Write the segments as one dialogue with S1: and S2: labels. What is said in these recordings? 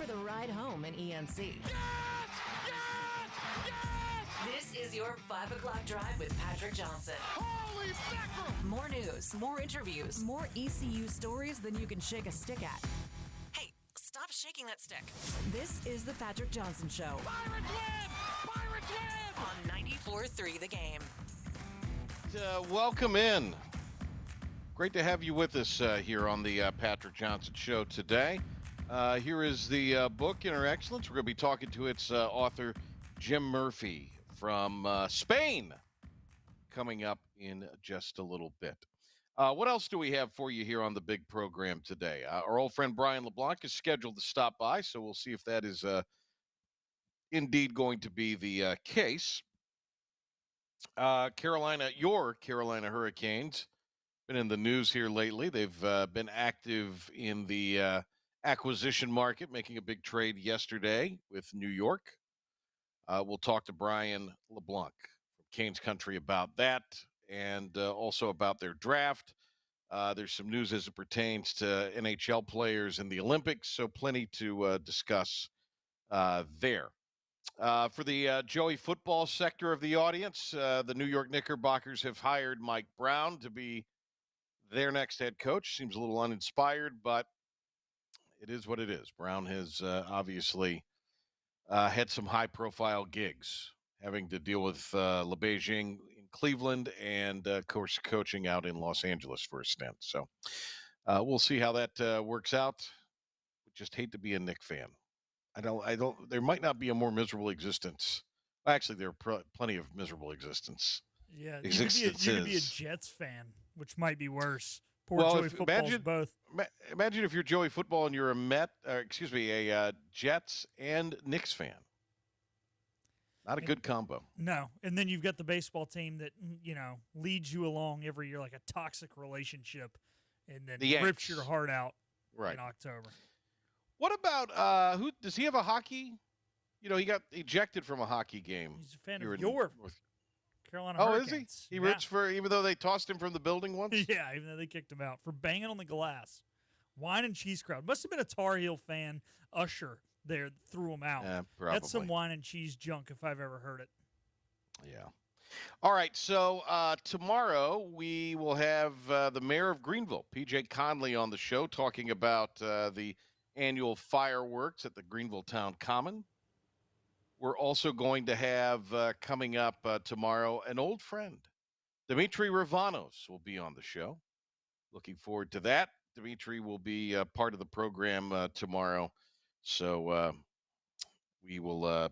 S1: the ride home in ENC.
S2: Yes! Yes! Yes!
S1: This is your 5 o'clock drive with Patrick Johnson.
S2: Holy mackerel!
S1: More news, more interviews, more ECU stories than you can shake a stick at. Hey, stop shaking that stick. This is the Patrick Johnson Show.
S2: Pirates win! Pirates win!
S1: On 94.3 The Game.
S3: Welcome in. Great to have you with us here on the Patrick Johnson Show today. Here is the book, Inner Excellence. We're going to be talking to its author, Jim Murphy from Spain, coming up in just a little bit. What else do we have for you here on the big program today? Our old friend Brian LaBlanc is scheduled to stop by, so we'll see if that is indeed going to be the case. Your Carolina Hurricanes, been in the news here lately. They've been active in the acquisition market, making a big trade yesterday with New York. We'll talk to Brian LaBlanc from Canes Country about that and also about their draft. There's some news as it pertains to NHL players in the Olympics, so plenty to discuss there. For the Joey football sector of the audience, the New York Knickerbockers have hired Mike Brown to be their next head coach. Seems a little uninspired, but it is what it is. Brown has obviously had some high-profile gigs, having to deal with LeBeijing in Cleveland and, of course, coaching out in Los Angeles for a stint. So we'll see how that works out. We just hate to be a Knick fan. There might not be a more miserable existence. Actually, there are plenty of miserable existence.
S4: Yeah, you could be a Jets fan, which might be worse. Poor Joey football's both.
S3: Imagine if you're Joey football and you're a Jets and Knicks fan. Not a good combo.
S4: No, and then you've got the baseball team that leads you along every year like a toxic relationship, and then rips your heart out in October. What
S3: about who does he have a hockey? He got ejected from a hockey game.
S4: He's a fan of your Carolina Hurricanes.
S3: Oh, is he? He roots for, even though they tossed him from the building once?
S4: Yeah, even though they kicked him out for banging on the glass. Wine and cheese crowd. Must have been a Tar Heel fan, Usher, there that threw him out.
S3: Yeah, probably.
S4: That's some wine and cheese junk if I've ever heard it.
S3: Yeah. All right, so tomorrow we will have the mayor of Greenville, P.J. Conley, on the show talking about the annual fireworks at the Greenville Town Common. We're also going to have coming up tomorrow an old friend. Dimitri Ravanos will be on the show. Looking forward to that. Dimitri will be part of the program tomorrow. So we will,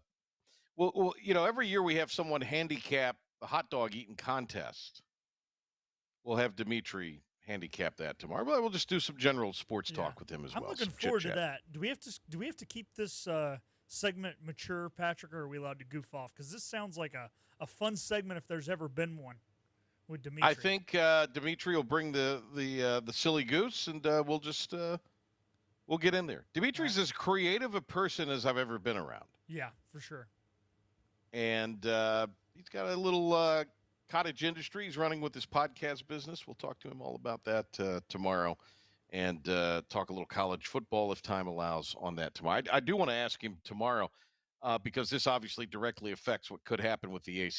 S3: every year we have someone handicap the hot dog eating contest. We'll have Dimitri handicap that tomorrow, but we'll just do some general sports talk with him as well.
S4: I'm looking forward to that. Do we have to keep this segment mature, Patrick, or are we allowed to goof off? Because this sounds like a fun segment if there's ever been one with Dimitri.
S3: I think Dimitri will bring the silly goose, and we'll just we'll get in there. Dimitri's as creative a person as I've ever been around.
S4: Yeah, for sure.
S3: And he's got a little cottage industry. He's running with his podcast business. We'll talk to him all about that tomorrow and talk a little college football if time allows on that tomorrow. I do want to ask him tomorrow because this obviously directly affects what could happen with the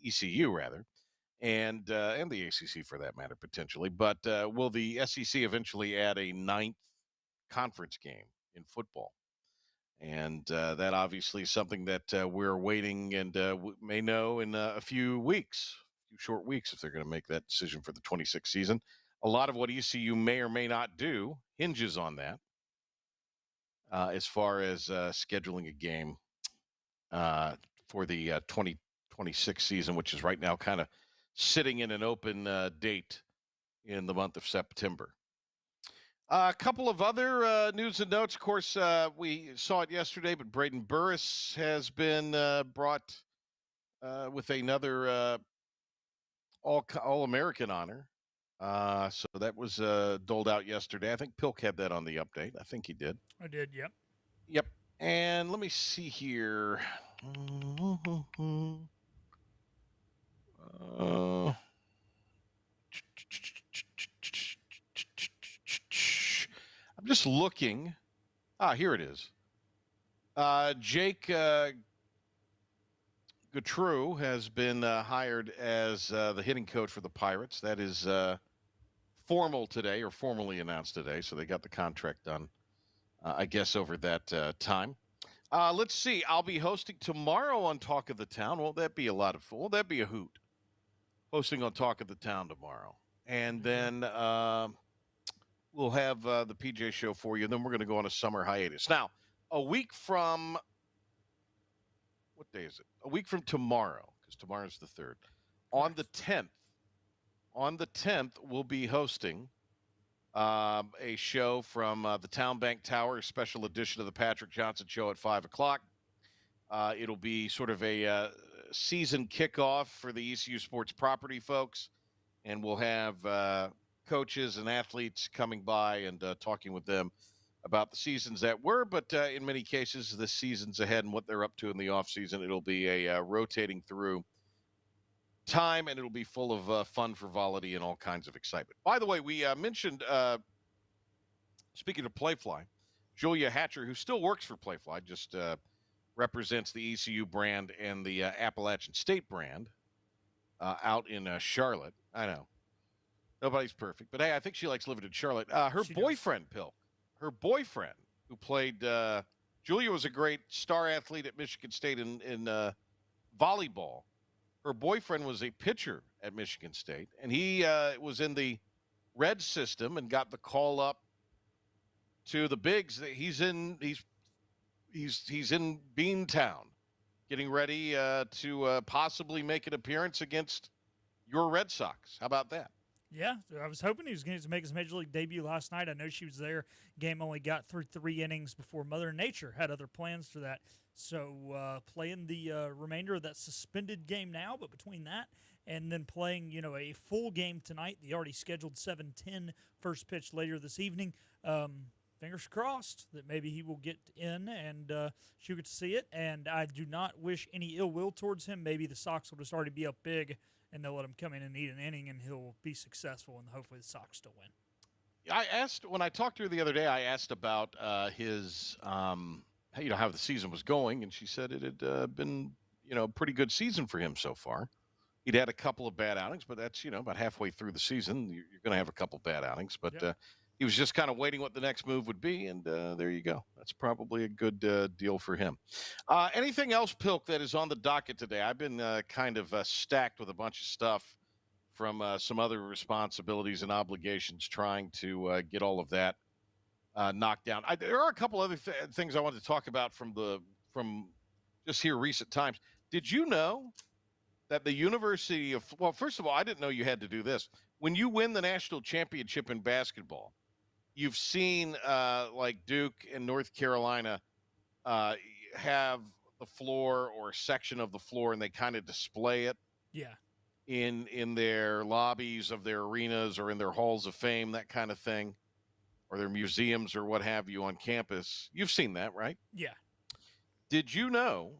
S3: ECU rather, and the ACC for that matter potentially. But will the SEC eventually add a 9th conference game in football? And that obviously is something that we're waiting and may know in a few short weeks, if they're going to make that decision for the 26th season. A lot of what ECU may or may not do hinges on that as far as scheduling a game for the 2026 season, which is right now kind of sitting in an open date in the month of September. A couple of other news and notes. Of course, we saw it yesterday, but Braden Burris has been brought with another All-American honor. So that was doled out yesterday. I think Pilk had that on the update. I think he did.
S4: I did, yep.
S3: Yep. And let me see here. I'm just looking. Here it is. Jake Gautreau has been hired as the hitting coach for the Pirates. That is formal today, or formally announced today, so they got the contract done, I guess, over that time. Let's see. I'll be hosting tomorrow on Talk of the Town. Won't that be a lot of fun? Won't that be a hoot? Hosting on Talk of the Town tomorrow. And then we'll have the PJ show for you. And then we're going to go on a summer hiatus. Now, a week from, what day is it? A week from tomorrow, because tomorrow's the 3rd. On the 10th, we'll be hosting a show from the Town Bank Tower, a special edition of the Patrick Johnson Show at 5 o'clock. It'll be sort of a season kickoff for the ECU Sports Property folks, and we'll have coaches and athletes coming by and talking with them about the seasons that were, but in many cases, the seasons ahead and what they're up to in the offseason. It'll be a rotating through time, and it'll be full of fun, frivolity, and all kinds of excitement. By the way, we mentioned, speaking of Playfly, Julia Hatcher, who still works for Playfly, just represents the ECU brand and the Appalachian State brand out in Charlotte. I know. Nobody's perfect, but hey, I think she likes living in Charlotte. Her boyfriend, Pilk, her boyfriend, who played, Julia was a great star athlete at Michigan State in volleyball. Her boyfriend was a pitcher at Michigan State, and he was in the Red system and got the call up to the bigs. He's in Beantown, getting ready to possibly make an appearance against your Red Sox. How about that?
S4: Yeah, I was hoping he was going to make his Major League debut last night. I know she was there. Game only got through 3 innings before Mother Nature had other plans for that. So playing the remainder of that suspended game now, but between that and then playing, a full game tonight, the already scheduled 7:10 first pitch later this evening. Fingers crossed that maybe he will get in and she'll get to see it. And I do not wish any ill will towards him. Maybe the Sox will just already be up big and they'll let him come in and eat an inning, and he'll be successful, and hopefully the Sox still win.
S3: When I talked to her the other day, I asked about his, how the season was going, and she said it had been, a pretty good season for him so far. He'd had a couple of bad outings, but that's, about halfway through the season. You're going to have a couple bad outings, but he was just kind of waiting what the next move would be, and there you go. That's probably a good deal for him. Anything else, Pilk, that is on the docket today? I've been kind of stacked with a bunch of stuff from some other responsibilities and obligations, trying to get all of that knocked down. There are a couple other things I wanted to talk about from just here recent times. Did you know that the University of – well, first of all, I didn't know you had to do this. When you win the national championship in basketball, you've seen like Duke and North Carolina have the floor or a section of the floor, and they kind of display it.
S4: Yeah.
S3: In their lobbies of their arenas or in their halls of fame, that kind of thing, or their museums or what have you on campus. You've seen that, right?
S4: Yeah.
S3: Did you know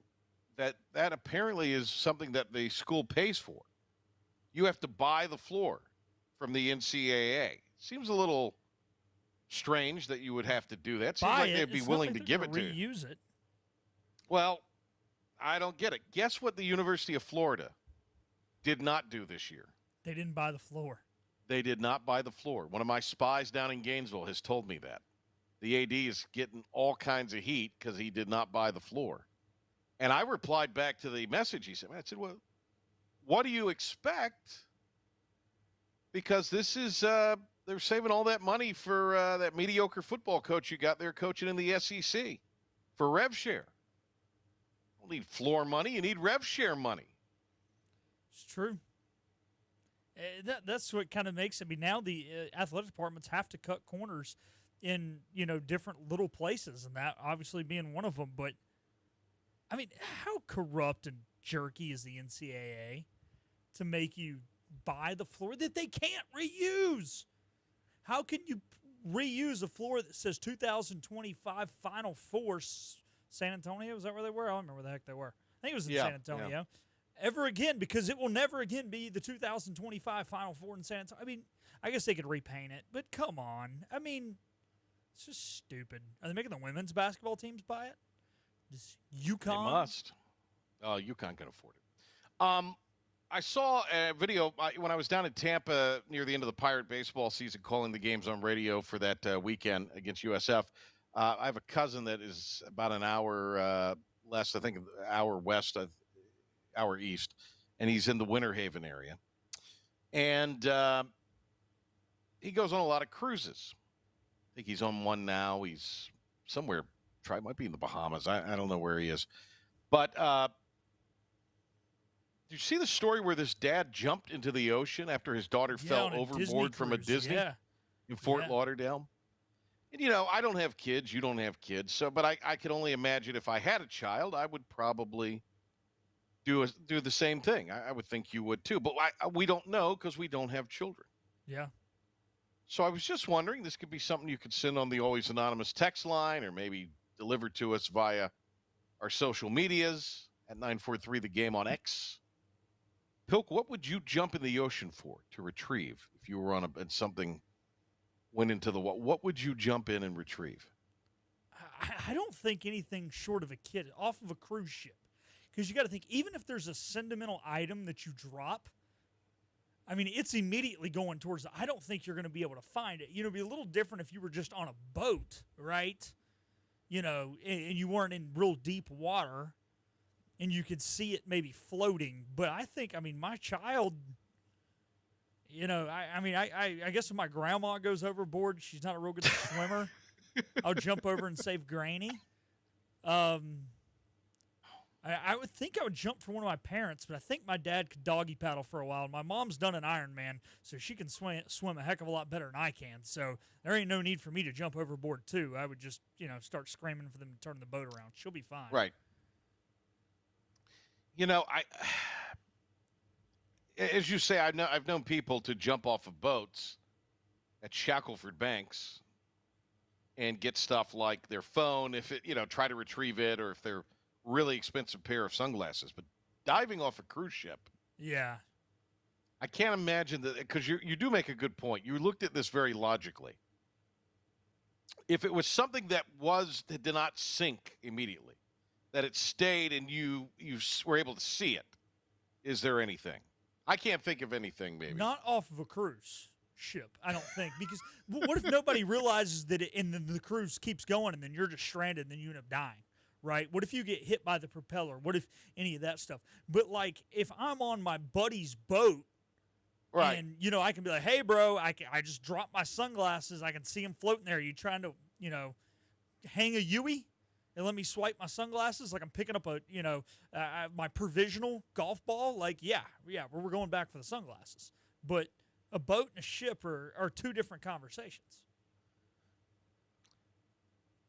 S3: that apparently is something that the school pays for? You have to buy the floor from the NCAA. Seems a little strange that you would have to do that. Seems like they'd be willing to give it to you.
S4: Reuse it.
S3: Well, I don't get it. Guess what the University of Florida did not do this year?
S4: They didn't buy the floor.
S3: They did not buy the floor. One of my spies down in Gainesville has told me that. The AD is getting all kinds of heat because he did not buy the floor. And I replied back to the message he sent me. I said, well, what do you expect? Because this is, they're saving all that money for that mediocre football coach you got there coaching in the SEC for rev share. You don't need floor money. You need rev share money.
S4: It's true. That's what kind of makes it. I mean, now the athletic departments have to cut corners in, different little places, and that obviously being one of them. But, I mean, how corrupt and jerky is the NCAA to make you buy the floor that they can't reuse? How can you reuse a floor that says 2025 Final Four San Antonio? Is that where they were? I don't remember where the heck they were. I think it was in San Antonio. Yeah. Ever again, because it will never again be the 2025 Final Four in San Antonio. I mean, I guess they could repaint it, but come on. I mean, it's just stupid. Are they making the women's basketball teams buy it? Does UConn?
S3: They must. UConn can afford it. I saw a video when I was down in Tampa near the end of the Pirate baseball season, calling the games on radio for that weekend against USF. I have a cousin that is about an hour less, I think, an hour west, hour east, and he's in the Winter Haven area. And he goes on a lot of cruises. I think he's on one now. He's somewhere, might be in the Bahamas. I don't know where he is. But did you see the story where this dad jumped into the ocean after his daughter fell overboard from a Disney in Fort Lauderdale? And, you know, I don't have kids. You don't have kids. But I can only imagine if I had a child, I would probably do the same thing. I would think you would too. But we don't know because we don't have children.
S4: Yeah.
S3: So I was just wondering, this could be something you could send on the Always Anonymous text line or maybe deliver to us via our social medias at 943 The Game on X. Pilk, what would you jump in the ocean for to retrieve if you were on and something went into the water? What would you jump in and retrieve?
S4: I don't think anything short of a kid off of a cruise ship. Because you got to think, even if there's a sentimental item that you drop, I mean, it's immediately going towards I don't think you're going to be able to find it. You know, it'd be a little different if you were just on a boat, right? You know, and you weren't in real deep water and you could see it maybe floating. But I think, I mean, my child, you know, I guess if my grandma goes overboard, she's not a real good swimmer, I'll jump over and save Granny. I would think I would jump for one of my parents, but I think my dad could doggy paddle for a while. My mom's done an Ironman, so she can swim a heck of a lot better than I can. So there ain't no need for me to jump overboard, too. I would just, you know, start screaming for them to turn the boat around. She'll be fine.
S3: Right. You know, as you say, I've known people to jump off of boats at Shackleford Banks and get stuff like their phone, if it, you know, try to retrieve it, or if they're really expensive pair of sunglasses. But diving off a cruise ship,
S4: yeah,
S3: I can't imagine that, because you do make a good point. You looked at this very logically. If it was something that did not sink immediately, that it stayed and you were able to see it, is there anything? I can't think of anything, maybe.
S4: Not off of a cruise ship, I don't think. Because what if nobody realizes that and then the cruise keeps going and then you're just stranded and then you end up dying? Right? What if you get hit by the propeller? What if any of that stuff? But, like, if I'm on my buddy's boat, right, and, you know, I can be like, hey, bro, I just dropped my sunglasses. I can see them floating there. You trying to, you know, hang a Yui and let me swipe my sunglasses like I'm picking up a, you know, my provisional golf ball? Like, yeah, we're going back for the sunglasses. But a boat and a ship are two different conversations.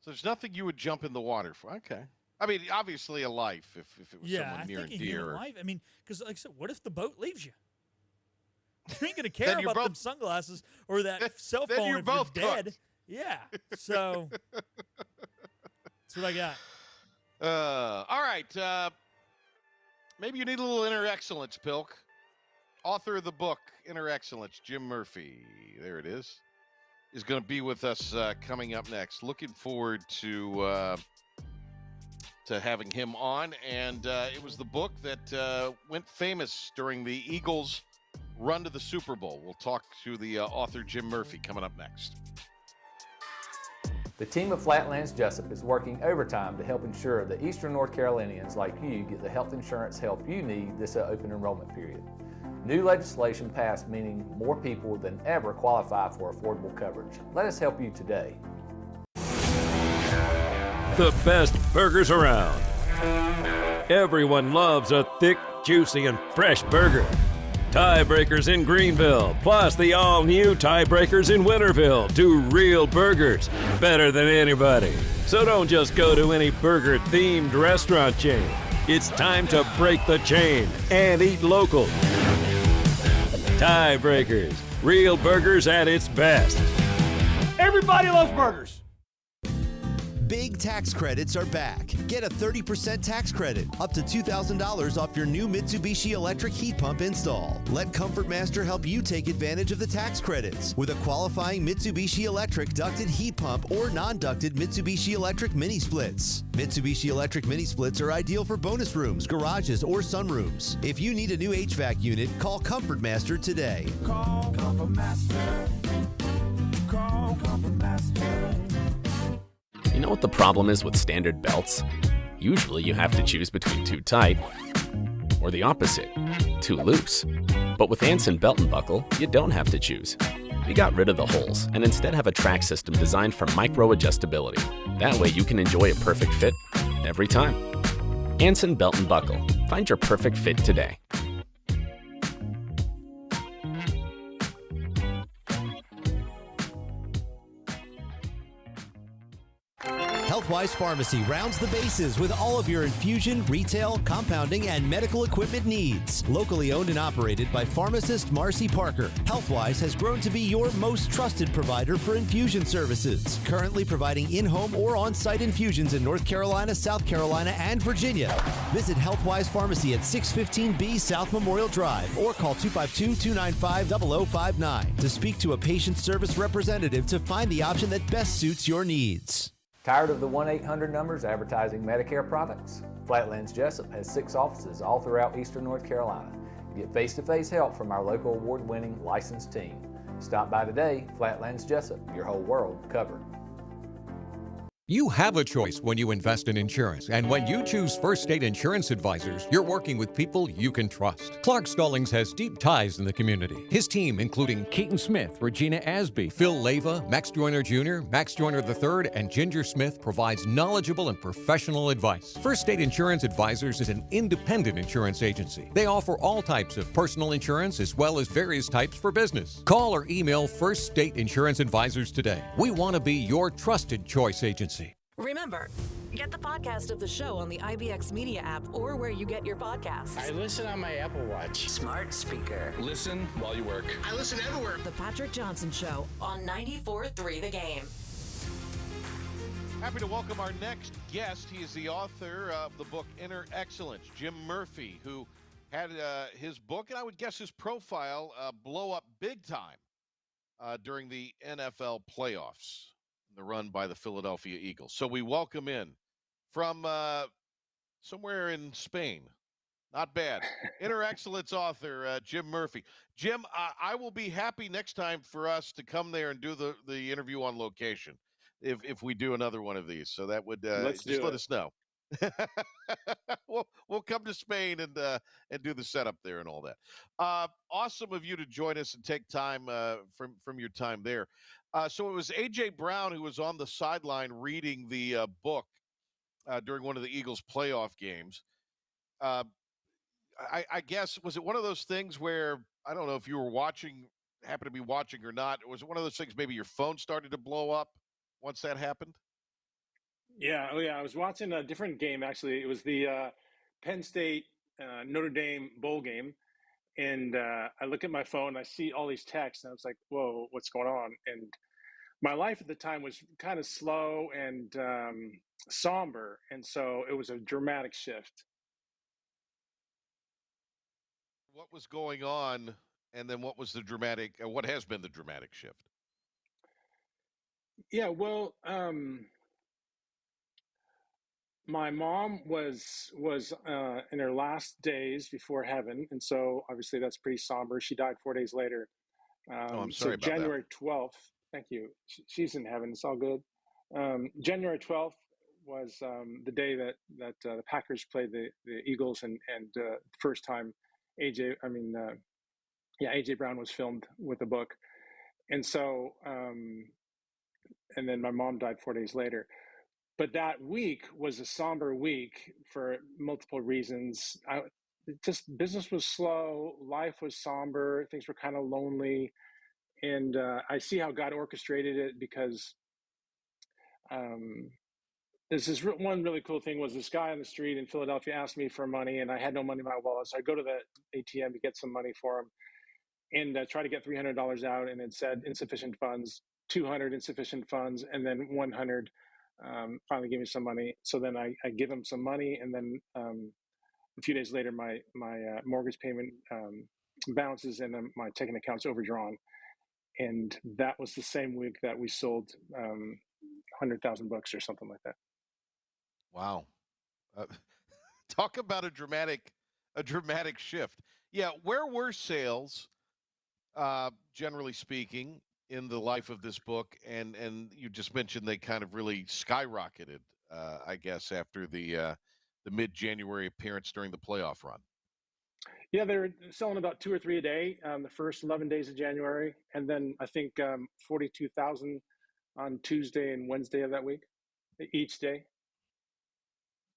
S3: So there's nothing you would jump in the water for. Okay. I mean, obviously a life if it was someone near and dear. Yeah, I think a human life.
S4: I mean, because like I said, what if the boat leaves you? You ain't going to care about them sunglasses or that cell phone if you're dead. Cooked. Yeah. So that's what I got.
S3: All right. Maybe you need a little inner excellence, Pilk. Author of the book, Inner Excellence, Jim Murphy. There it is going to be with us coming up next. Looking forward to having him on. And it was the book that went famous during the Eagles' run to the Super Bowl. We'll talk to the author, Jim Murphy, coming up next.
S5: The team of Flatlands Jessup is working overtime to help ensure that Eastern North Carolinians like you get the health insurance help you need this open enrollment period. New legislation passed, meaning more people than ever qualify for affordable coverage. Let us help you today.
S6: The best burgers around. Everyone loves a thick, juicy, and fresh burger. Tiebreakers in Greenville, plus the all-new Tiebreakers in Winterville. Do real burgers better than anybody. So don't just go to any burger-themed restaurant chain. It's time to break the chain and eat local. Tiebreakers, real burgers at its best.
S7: Everybody loves burgers. Big tax credits are back. Get a 30% tax credit, up to $2,000 off your new Mitsubishi electric heat pump install. Let Comfort Master help you take advantage of the tax credits with a qualifying Mitsubishi electric ducted heat pump or non-ducted Mitsubishi electric mini splits. Mitsubishi electric mini splits are ideal for bonus rooms, garages, or sunrooms. If you need a new HVAC unit, call Comfort Master today.
S8: Call Comfort Master. Call Comfort Master.
S9: You know what the problem is with standard belts? Usually you have to choose between too tight or the opposite, too loose. But with Anson Belt and Buckle, you don't have to choose. We got rid of the holes and instead have a track system designed for micro adjustability. That way you can enjoy a perfect fit every time. Anson Belt and Buckle. Find your perfect fit today.
S7: Healthwise Pharmacy rounds the bases with all of your infusion, retail, compounding, and medical equipment needs. Locally owned and operated by pharmacist Marcy Parker, Healthwise has grown to be your most trusted provider for infusion services. Currently providing in-home or on-site infusions in North Carolina, South Carolina, and Virginia. Visit Healthwise Pharmacy at 615B South Memorial Drive or call 252-295-0059 to speak to a patient service representative to find the option that best suits your needs.
S5: Tired of the 1-800 numbers advertising Medicare products? Flatlands Jessup has 6 offices all throughout eastern North Carolina. Get face-to-face help from our local award-winning licensed team. Stop by today. Flatlands Jessup, your whole world covered.
S10: You have a choice when you invest in insurance, and when you choose First State Insurance Advisors, you're working with people you can trust. Clark Stallings has deep ties in the community. His team, including Keaton Smith, Regina Asby, Phil Leyva, Max Joyner Jr., Max Joyner III, and Ginger Smith, provides knowledgeable and professional advice. First State Insurance Advisors is an independent insurance agency. They offer all types of personal insurance as well as various types for business. Call or email First State Insurance Advisors today. We want to be your trusted choice agency.
S1: Remember, get the podcast of the show on the IBX Media app or where you get your podcasts.
S11: I listen on my Apple Watch.
S12: Smart speaker.
S11: Listen while you work.
S12: I listen everywhere.
S1: The Patrick Johnson Show on 94.3 The Game.
S3: Happy to welcome our next guest. He is the author of the book Inner Excellence, Jim Murphy, who had his book, and I would guess his profile, blow up big time during the NFL playoffs. The run by the Philadelphia Eagles. So we welcome in from somewhere in Spain. Not bad. Inner Excellence author, Jim Murphy. Jim, I will be happy next time for us to come there and do the interview on location if we do another one of these. So that would let us know. We'll come to Spain and do the setup there and all that. Awesome of you to join us and take time from your time there. So it was A.J. Brown who was on the sideline reading the book during one of the Eagles' playoff games. I guess, was it one of those things where, I don't know if you were happened to be watching or not, was it one of those things maybe your phone started to blow up once that happened?
S13: Yeah, I was watching a different game, actually. It was the Penn State Notre Dame bowl game. And I look at my phone, I see all these texts, and I was like, whoa, what's going on? And my life at the time was kind of slow and somber. And so it was a dramatic shift.
S3: What was going on? And then what was what has been the dramatic shift?
S13: Yeah, well, my mom was in her last days before heaven, and so obviously that's pretty somber. She died 4 days later.
S3: I'm sorry about
S13: January 12th. Thank you. She's in heaven. It's all good. January 12th was the day that the Packers played the Eagles, and the first time AJ Brown was filmed with the book, and so and then my mom died 4 days later. But that week was a somber week for multiple reasons. Business was slow, life was somber, things were kind of lonely. And I see how God orchestrated it, because one really cool thing was this guy on the street in Philadelphia asked me for money, and I had no money in my wallet. So I go to the ATM to get some money for him and try to get $300 out, and it said insufficient funds, 200 insufficient funds, and then 100 finally gave me some money. So then I give him some money, and then a few days later, my mortgage payment bounces, and my checking account's overdrawn. And that was the same week that we sold 100,000 books or something like that.
S3: Wow. Uh, talk about a dramatic shift. Yeah, where were sales, generally speaking, in the life of this book? And you just mentioned they kind of really skyrocketed, I guess, after the mid-January appearance during the playoff run.
S13: Yeah, they were selling about 2 or 3 a day the first 11 days of January, and then I think 42,000 on Tuesday and Wednesday of that week, each day.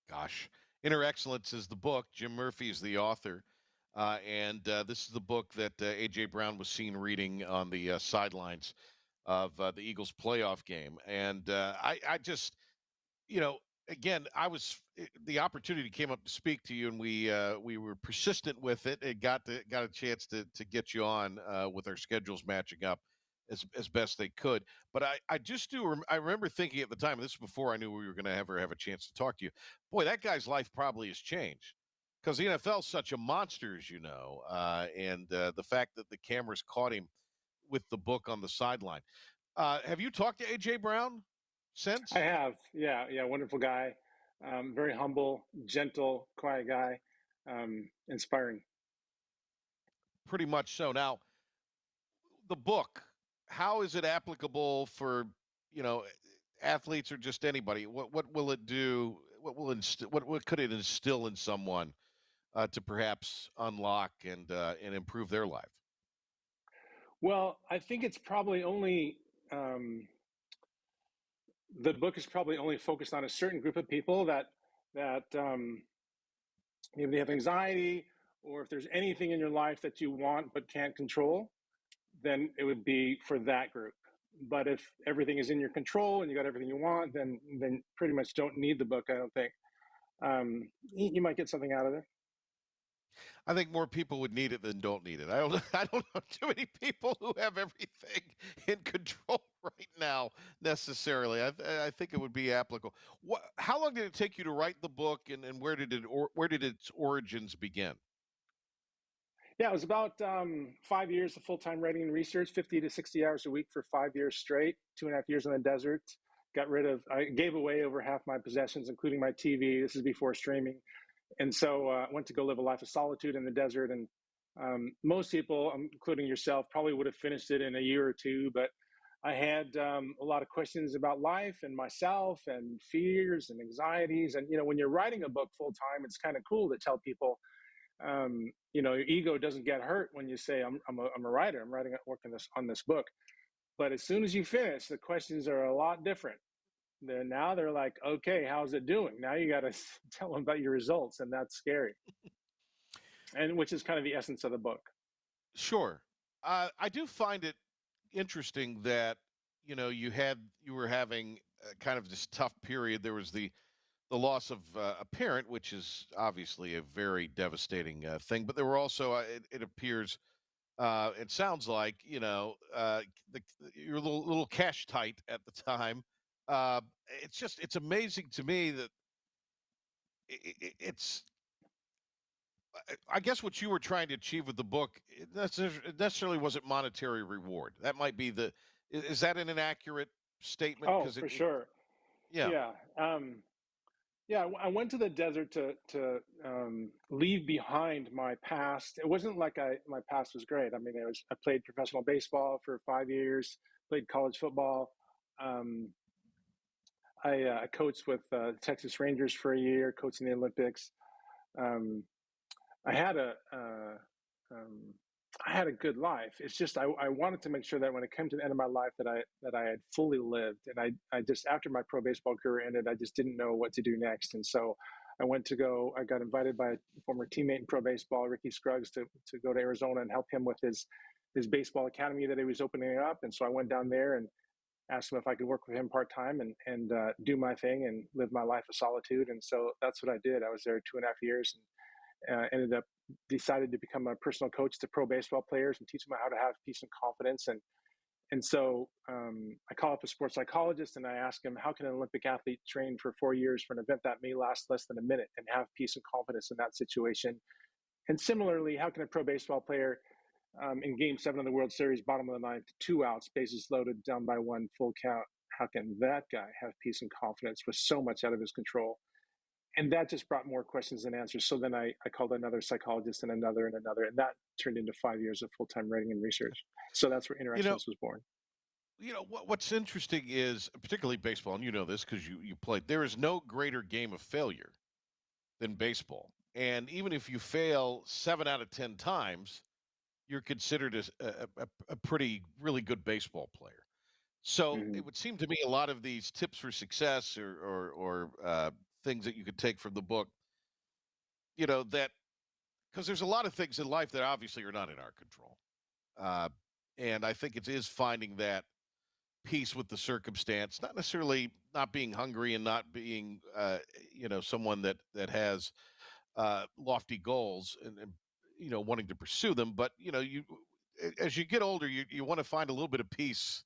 S3: Gosh. Inner Excellence is the book. Jim Murphy is the author. And this is the book that A.J. Brown was seen reading on the sidelines of the Eagles playoff game. And I just, again, the opportunity came up to speak to you, and we were persistent with it. It got a chance to get you on with our schedules matching up as best they could. But I just I remember thinking at the time, this was before I knew we were going to ever have a chance to talk to you. Boy, that guy's life probably has changed, because the NFL is such a monster, as you know, and the fact that the cameras caught him with the book on the sideline. Have you talked to A.J. Brown since?
S13: I have, yeah, wonderful guy, very humble, gentle, quiet guy, inspiring.
S3: Pretty much so. Now, the book, how is it applicable for, athletes or just anybody? What will it do? What could it instill in someone to perhaps unlock and improve their life?
S13: Well, I think it's probably only the book is probably only focused on a certain group of people that maybe they have anxiety, or if there's anything in your life that you want but can't control, then it would be for that group. But if everything is in your control and you got everything you want, then pretty much don't need the book, I don't think. You might get something out of it.
S3: I think more people would need it than don't need it. I don't know too many people who have everything in control right now necessarily. I think it would be applicable. How long did it take you to write the book, and where did its origins begin?
S13: Yeah, it was about 5 years of full-time writing and research, 50 to 60 hours a week for 5 years straight, 2.5 years in the desert. I gave away over half my possessions, including my TV. This is before streaming. And so went to go live a life of solitude in the desert. And most people, including yourself, probably would have finished it in a year or two. But I had a lot of questions about life and myself, and fears and anxieties. And when you're writing a book full time, it's kind of cool to tell people, your ego doesn't get hurt when you say, I'm a writer. I'm working on this book. But as soon as you finish, the questions are a lot different. They're like, okay, how's it doing? Now you got to tell them about your results, and that's scary. And which is kind of the essence of the book.
S3: Sure. I do find it interesting that you were having kind of this tough period. There was the loss of a parent, which is obviously a very devastating thing. But there were also, it appears, it sounds like, you're a little cash tight at the time. It's amazing to me that it's. I guess what you were trying to achieve with the book, it necessarily wasn't monetary reward. That might be is that an inaccurate statement?
S13: Oh, for sure.
S3: Yeah.
S13: Yeah, I went to the desert to leave behind my past. It wasn't like my past was great. I mean, I played professional baseball for 5 years, played college football. I coached with Texas Rangers for a year, coaching the Olympics. I had a good life. It's just I wanted to make sure that when it came to the end of my life that I had fully lived. And I just, after my pro baseball career ended, I just didn't know what to do next. And so I got invited by a former teammate in pro baseball, Ricky Scruggs, to go to Arizona and help him with his baseball academy that he was opening up. And so I went down there and asked him if I could work with him part-time and do my thing and live my life of solitude. And so that's what I did. I was there 2.5 years, and ended up decided to become a personal coach to pro baseball players and teach them how to have peace and confidence, And so I call up a sports psychologist and I ask him, how can an Olympic athlete train for 4 years for an event that may last less than a minute and have peace and confidence in that situation? And similarly, how can a pro baseball player in Game 7 of the World Series, bottom of the ninth, 2 outs, bases loaded, down by 1, full count, how can that guy have peace and confidence with so much out of his control? And that just brought more questions than answers. So then I called another psychologist and another, and that turned into 5 years of full-time writing and research. So that's where Inner Excellence was born.
S3: What's interesting is, particularly baseball, and you know this because you played, there is no greater game of failure than baseball. And even if you fail 7 out of 10 times, you're considered a pretty, really good baseball player. So it would seem to me a lot of these tips for success or things that you could take from the book, that because there's a lot of things in life that obviously are not in our control. And I think it is finding that peace with the circumstance, not necessarily not being hungry and not being, someone that has lofty goals and wanting to pursue them. But, as you get older, you want to find a little bit of peace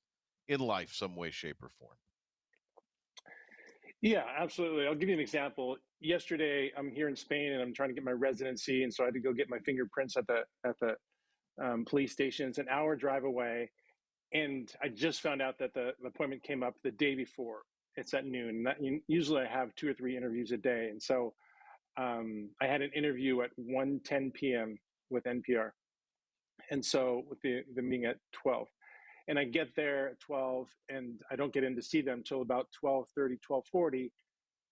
S3: in life, some way, shape, or form.
S13: Yeah, absolutely. I'll give you an example. Yesterday, I'm here in Spain and I'm trying to get my residency, and so I had to go get my fingerprints at the police station. It's an hour drive away, and I just found out that the appointment came up the day before. It's at noon. Usually, I have 2 or 3 interviews a day, and so I had an interview at 1:10 p.m. with NPR, and so with the meeting at 12. And I get there at 12 and I don't get in to see them till about 12:30, 12:40.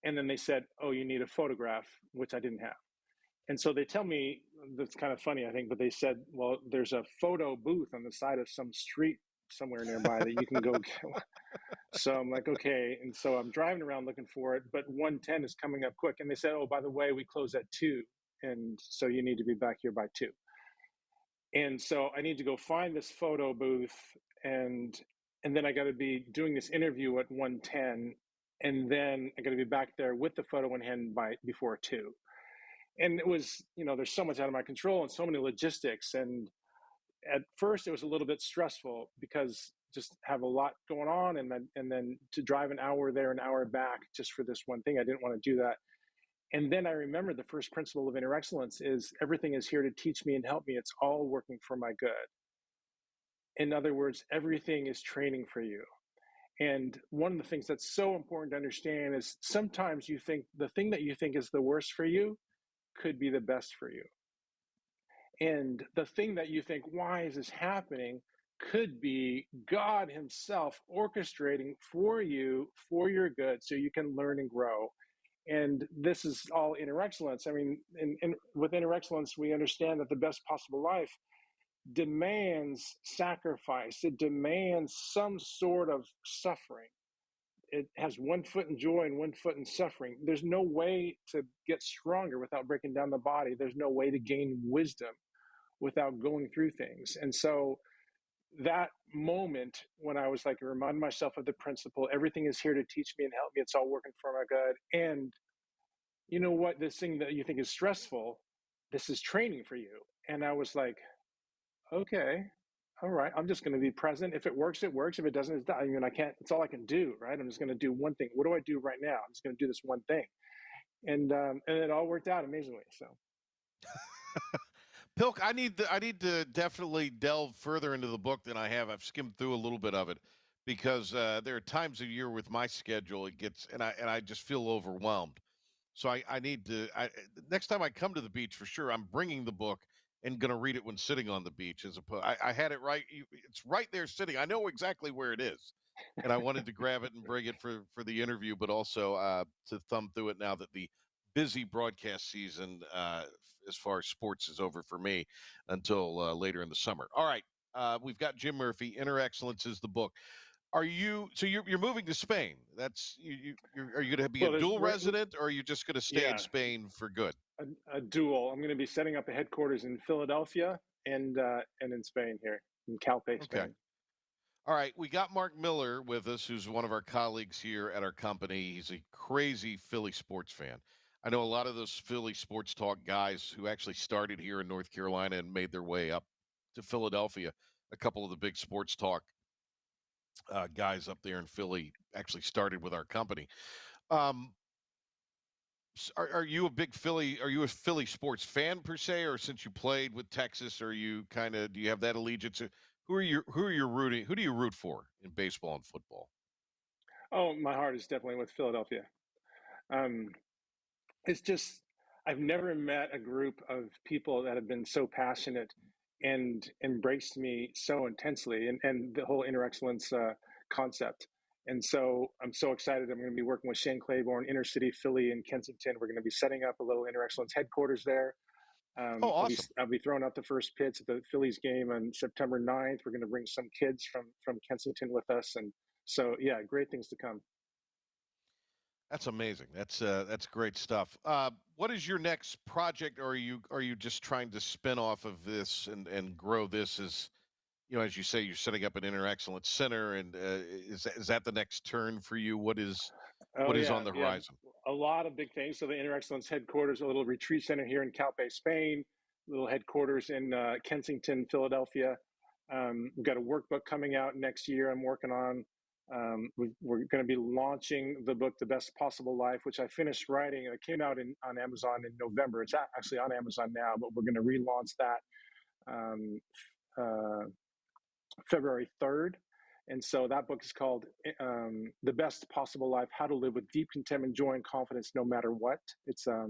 S13: And then they said, oh, you need a photograph, which I didn't have. And so they tell me, that's kind of funny, I think, but they said, well, there's a photo booth on the side of some street somewhere nearby that you can go get. So I'm like, okay. And so I'm driving around looking for it, but 1:10 is coming up quick. And they said, oh, by the way, we close at 2. And so you need to be back here by 2. And so I need to go find this photo booth, and then I got to be doing this interview at 1:10, and then I got to be back there with the photo in hand before 2. And it was, there's so much out of my control and so many logistics. And at first it was a little bit stressful because just have a lot going on, and then to drive an hour there, an hour back just for this one thing, I didn't want to do that. And then I remember the first principle of Inner Excellence is everything is here to teach me and help me. It's all working for my good. In other words, everything is training for you. And one of the things that's so important to understand is sometimes you think the thing that you think is the worst for you could be the best for you. And the thing that you think, why is this happening, could be God himself orchestrating for you, for your good, so you can learn and grow. And this is all Inner Excellence. I mean, with Inner Excellence, we understand that the best possible life demands sacrifice. It demands some sort of suffering. It has one foot in joy and one foot in suffering. There's no way to get stronger without breaking down the body. There's no way to gain wisdom without going through things. And so that moment when I was like, remind myself of the principle, everything is here to teach me and help me. It's all working for my good. And you know what, this thing that you think is stressful, this is training for you. And I was like, okay, all right, I'm just going to be present. If it works, it works. If it doesn't, it's done. I mean, I can't, it's all I can do, right? I'm just going to do one thing. What do I do right now? I'm just going to do this one thing. And it all worked out amazingly. So.
S3: Pilk, I need to definitely delve further into the book than I have. I've skimmed through a little bit of it because there are times of year with my schedule it gets, and I just feel overwhelmed. So I need to. Next time I come to the beach, for sure, I'm bringing the book and going to read it when sitting on the beach. I had it right. It's right there sitting. I know exactly where it is, and I wanted to grab it and bring it for the interview, but also to thumb through it now that the busy broadcast season as far as sports is over for me until later in the summer. All right, we've got Jim Murphy. Inner Excellence is the book. You're moving to Spain? That's are you going to be a dual resident, or are you just going to stay in Spain for good?
S13: A dual. I'm going to be setting up a headquarters in Philadelphia and in Spain here in Calpe, Spain.
S3: Okay. All right, we got Mark Miller with us, who's one of our colleagues here at our company. He's a crazy Philly sports fan. I know a lot of those Philly sports talk guys who actually started here in North Carolina and made their way up to Philadelphia. A couple of the big sports talk guys up there in Philly actually started with our company. Um, are you a big Philly? Are you a Philly sports fan per se, or since you played with Texas, are you kind of do you have that allegiance? Who do you root for in baseball and football?
S13: Oh, my heart is definitely with Philadelphia. Um, it's just I've never met a group of people that have been so passionate and embraced me so intensely, and the whole inner excellence concept. And so I'm so excited. I'm going to be working with Shane Claiborne, Inner City Philly in Kensington. We're going to be setting up a little inner excellence headquarters there.
S3: Oh, awesome.
S13: I'll be throwing out the first pitch at the Phillies game on September 9th. We're going to bring some kids from Kensington with us, and so yeah, great things to come.
S3: That's amazing. That's great stuff. What is your next project, or are you just trying to spin off of this and grow this as as you say, you're setting up an inner excellence center, and is that the next turn for you?
S13: Oh
S3: What is
S13: yeah,
S3: on the
S13: yeah,
S3: horizon?
S13: a lot of big things. So the Inner Excellence headquarters, a little retreat center here in Calpe, Spain, little headquarters in Kensington, Philadelphia. We've got a workbook coming out next year. I'm working on. We're going to be launching the book, The Best Possible Life, which I finished writing. It came out on Amazon in November. It's actually on Amazon now, but we're going to relaunch that um, uh, February 3rd. And so that book is called The Best Possible Life, How to Live with Deep Contentment, Joy, and Confidence No Matter What. It's a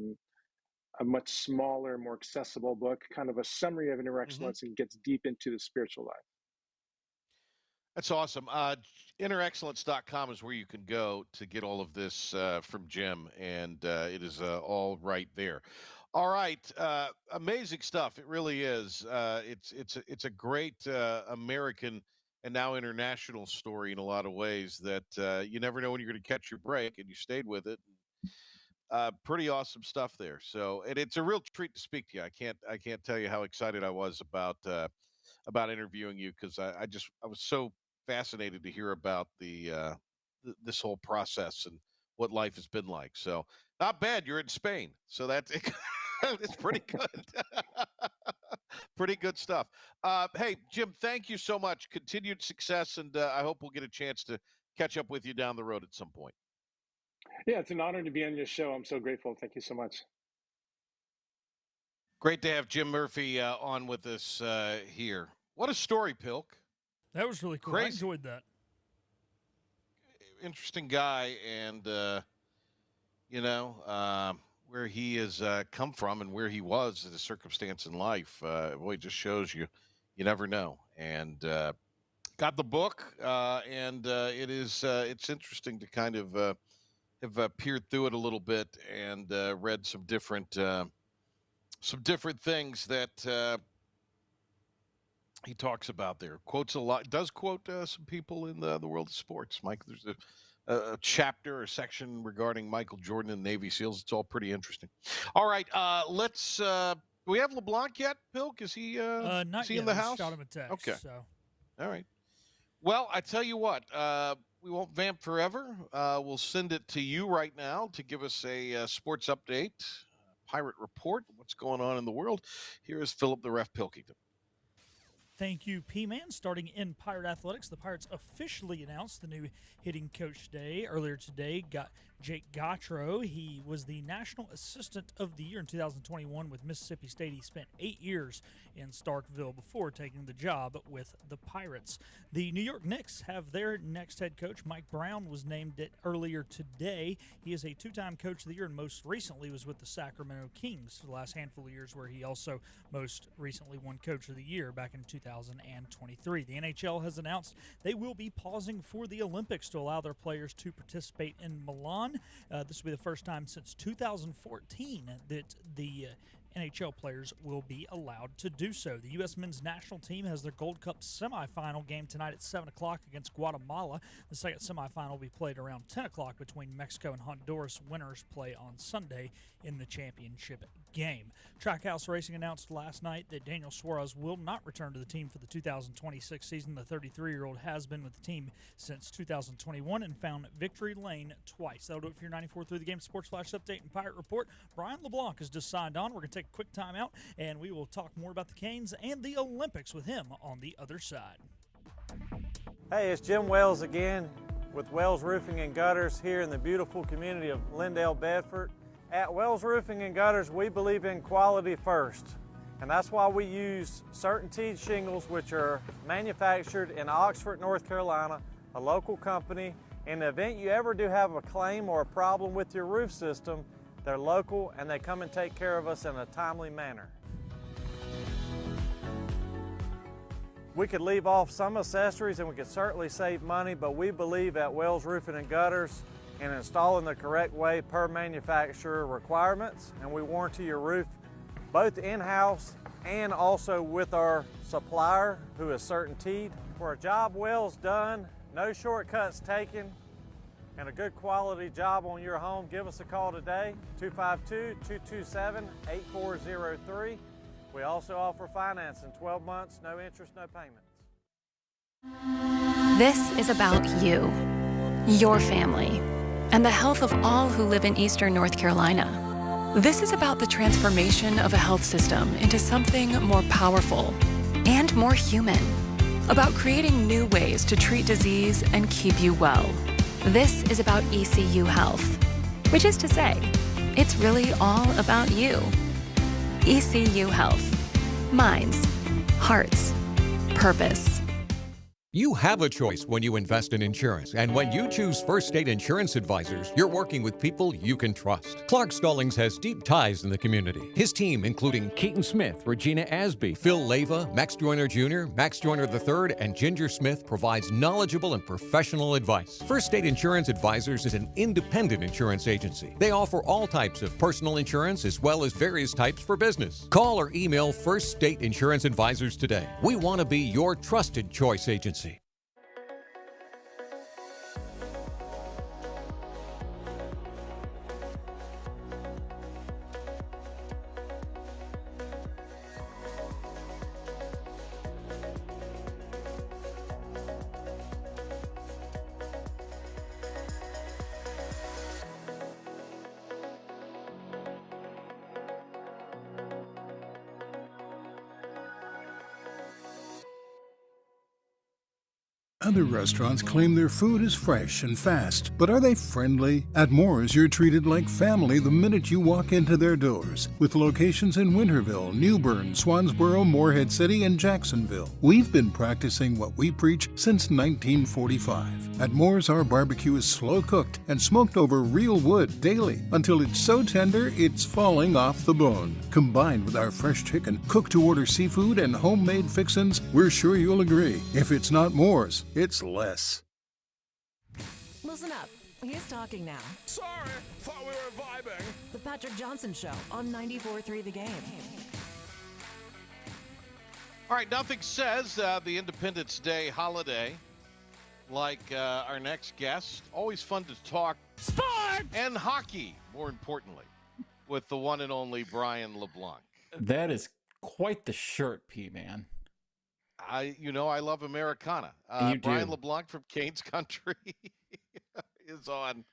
S13: much smaller, more accessible book, kind of a summary of inner
S3: Hmm.
S13: excellence, and gets deep into the spiritual life.
S3: That's awesome. Innerexcellence.com is where you can go to get all of this from Jim, and it is all right there. All right, amazing stuff. It really is. It's a great American and now international story in a lot of ways that you never know when you're going to catch your break, and you stayed with it. Pretty awesome stuff there. So, and it's a real treat to speak to you. I can't tell you how excited I was about interviewing you because I was so fascinated to hear about this whole process and what life has been like. So not bad. You're in Spain, so that's it's pretty good. Pretty good stuff. Hey, Jim, thank you so much. Continued success, and I hope we'll get a chance to catch up with you down the road at some point.
S13: Yeah, it's an honor to be on your show. I'm so grateful. Thank you so much.
S3: Great to have Jim Murphy on with us here. What a story, Pilk.
S4: That was really cool.
S3: Crazy.
S4: I enjoyed that.
S3: Interesting guy, and where he has come from and where he was, the circumstance in life. Boy, it just shows you never know. And got the book, and it's interesting to kind of have peered through it a little bit and read some different things that he talks about there. Quotes a lot. Does quote some people in the world of sports. Mike, there's a chapter or section regarding Michael Jordan and Navy SEALs. It's all pretty interesting. All right, let's. Do we have LaBlanc yet, Pilk? Is he?
S4: Not
S3: is he
S4: yet.
S3: in the
S4: I just
S3: house?
S4: shot him a text.
S3: Okay.
S4: So.
S3: All right. Well, I tell you what. We won't vamp forever. We'll send it to you right now to give us a sports update, Pirate report. What's going on in the world? Here is Philip the Ref Pilkington.
S4: Thank you, P-Man. Starting in Pirate Athletics, the Pirates officially announced the new hitting coach today. Earlier today, got Jake Gautreau. He was the National Assistant of the Year in 2021 with Mississippi State. He spent 8 years in Starkville before taking the job with the Pirates. The New York Knicks have their next head coach. Mike Brown was named it earlier today. He is a two-time Coach of the Year and most recently was with the Sacramento Kings for the last handful of years, where he also most recently won Coach of the Year back in 2023. The NHL has announced they will be pausing for the Olympics to allow their players to participate in Milan. This will be the first time since 2014 that the NHL players will be allowed to do so. The U.S. men's national team has their Gold Cup semifinal game tonight at 7 o'clock against Guatemala. The second semifinal will be played around 10 o'clock between Mexico and Honduras. Winners play on Sunday in the championship game. Trackhouse Racing announced last night that Daniel Suarez will not return to the team for the 2026 season. The 33-year-old has been with the team since 2021 and found victory lane twice. That'll do it for your 94 Through the Game Sports Flash Update and Pirate Report. Brian LaBlanc has just signed on. We're going to take a quick time out, and we will talk more about the Canes and the Olympics with him on the other side.
S12: Hey, it's Jim Wells again with Wells Roofing and Gutters here in the beautiful community of Lindale, Bedford. At Wells Roofing and Gutters, we believe in quality first, and that's why we use CertainTeed shingles, which are manufactured in Oxford, North Carolina, a local company. In the event you ever do have a claim or a problem with your roof system, they're local and they come and take care of us in a timely manner. We could leave off some accessories and we could certainly save money, but we believe at Wells Roofing and Gutters in installing the correct way per manufacturer requirements, and we warranty your roof both in-house and also with our supplier, who is CertainTeed. For a job Wells done, no shortcuts taken, and a good quality job on your home, give us a call today, 252-227-8403. We also offer financing, 12 months, no interest, no payments.
S14: This is about you, your family, and the health of all who live in Eastern North Carolina. This is about the transformation of a health system into something more powerful and more human, about creating new ways to treat disease and keep you well. This is about ECU Health, which is to say, it's really all about you. ECU Health. Minds, hearts, purpose.
S10: You have a choice when you invest in insurance, and when you choose First State Insurance Advisors, you're working with people you can trust. Clark Stallings has deep ties in the community. His team, including Keaton Smith, Regina Asby, Phil Leyva, Max Joyner Jr., Max Joyner III, and Ginger Smith, provides knowledgeable and professional advice. First State Insurance Advisors is an independent insurance agency. They offer all types of personal insurance as well as various types for business. Call or email First State Insurance Advisors today. We want to be your trusted choice agency.
S15: Other restaurants claim their food is fresh and fast, but are they friendly? At Moore's, you're treated like family the minute you walk into their doors. With locations in Winterville, New Bern, Swansboro, Morehead City, and Jacksonville. We've been practicing what we preach since 1945. At Moore's, our barbecue is slow cooked and smoked over real wood daily until it's so tender it's falling off the bone. Combined with our fresh chicken, cooked to order seafood, and homemade fixins, we're sure you'll agree. If it's not Moore's, it's less.
S1: Listen up. He's talking now.
S2: Sorry, thought we were vibing.
S1: The Patrick Johnson Show on 94.3 The Game.
S3: All right, nothing says the Independence Day holiday like our next guest. Always fun to talk
S2: Sports
S3: and hockey, more importantly, with the one and only Brian LaBlanc.
S16: That is quite the shirt, P-Man.
S3: I love Americana.
S16: You do.
S3: Brian LaBlanc from Canes Country is on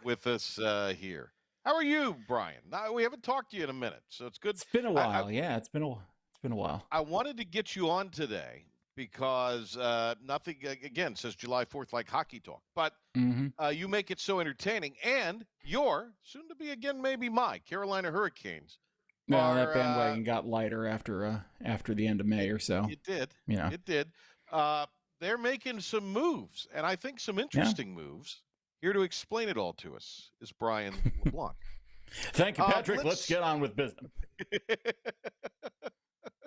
S3: with us here. How are you, Brian? We haven't talked to you in a minute, so it's good.
S16: It's been a while. It's been a while.
S3: I wanted to get you on today because nothing, again, says July 4th like hockey talk, but you make it so entertaining, and your, soon to be again maybe my, Carolina Hurricanes.
S16: No, that bandwagon got lighter after the end of May or so.
S3: It did.
S16: Yeah.
S3: It did. They're making some moves, and I think some interesting moves. Here to explain it all to us is Brian LaBlanc.
S16: Thank you, Patrick. Let's get on with business.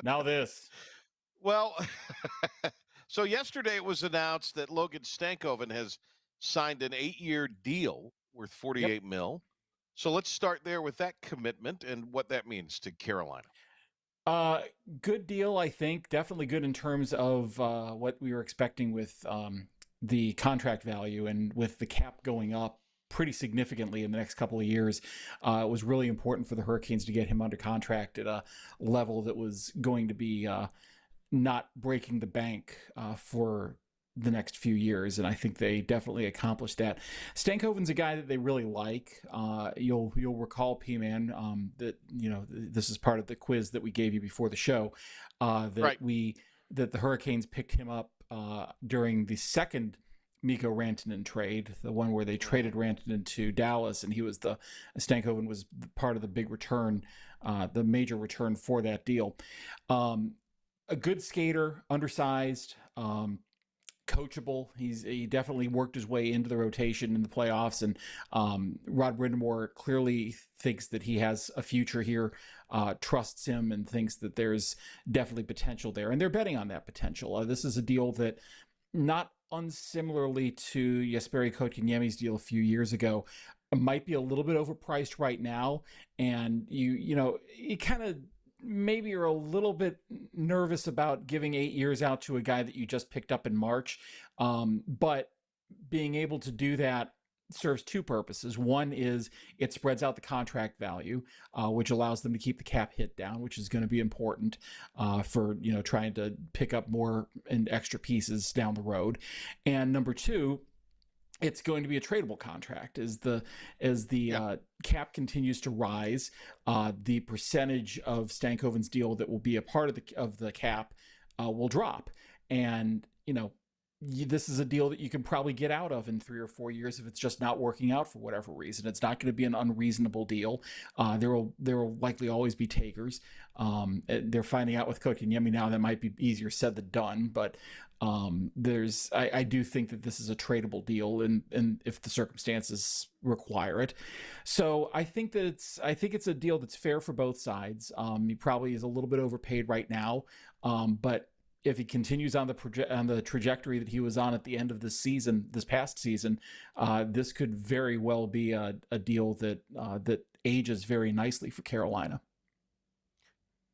S16: Now this.
S3: Well, so yesterday it was announced that Logan Stankoven has signed an 8-year deal worth $48 million. So let's start there with that commitment and what that means to Carolina.
S16: Good deal, I think. Definitely good in terms of what we were expecting with the contract value, and with the cap going up pretty significantly in the next couple of years. It was really important for the Hurricanes to get him under contract at a level that was going to be not breaking the bank for the next few years, and I think they definitely accomplished that. Stankoven's a guy that they really like. You'll recall, P-Man, that this is part of the quiz that we gave you before the show, that the Hurricanes picked him up during the second Mikko Rantanen trade, the one where they traded Rantanen to Dallas, and Stankoven was part of the big return, the major return for that deal. A good skater, undersized, coachable. He definitely worked his way into the rotation in the playoffs, and Rod Brindamore clearly thinks that he has a future here, trusts him, and thinks that there's definitely potential there, and they're betting on that potential. This is a deal that, not unsimilarly to Jesperi Kotkaniemi's deal a few years ago, might be a little bit overpriced right now, and you kind of maybe you're a little bit nervous about giving 8 years out to a guy that you just picked up in March. But being able to do that serves two purposes. One is it spreads out the contract value, which allows them to keep the cap hit down, which is going to be important for trying to pick up more and extra pieces down the road. And number two, it's going to be a tradable contract as the cap continues to rise. The percentage of Stankoven's deal that will be a part of the cap will drop, and this is a deal that you can probably get out of in 3 or 4 years if it's just not working out for whatever reason. It's not going to be an unreasonable deal. There will likely always be takers. They're finding out with Kotkaniemi now that might be easier said than done, but I do think that this is a tradable deal, and if the circumstances require it. So I think it's a deal that's fair for both sides. He probably is a little bit overpaid right now, but if he continues on the trajectory that he was on at the end of this past season, this could very well be a deal that ages very nicely for Carolina.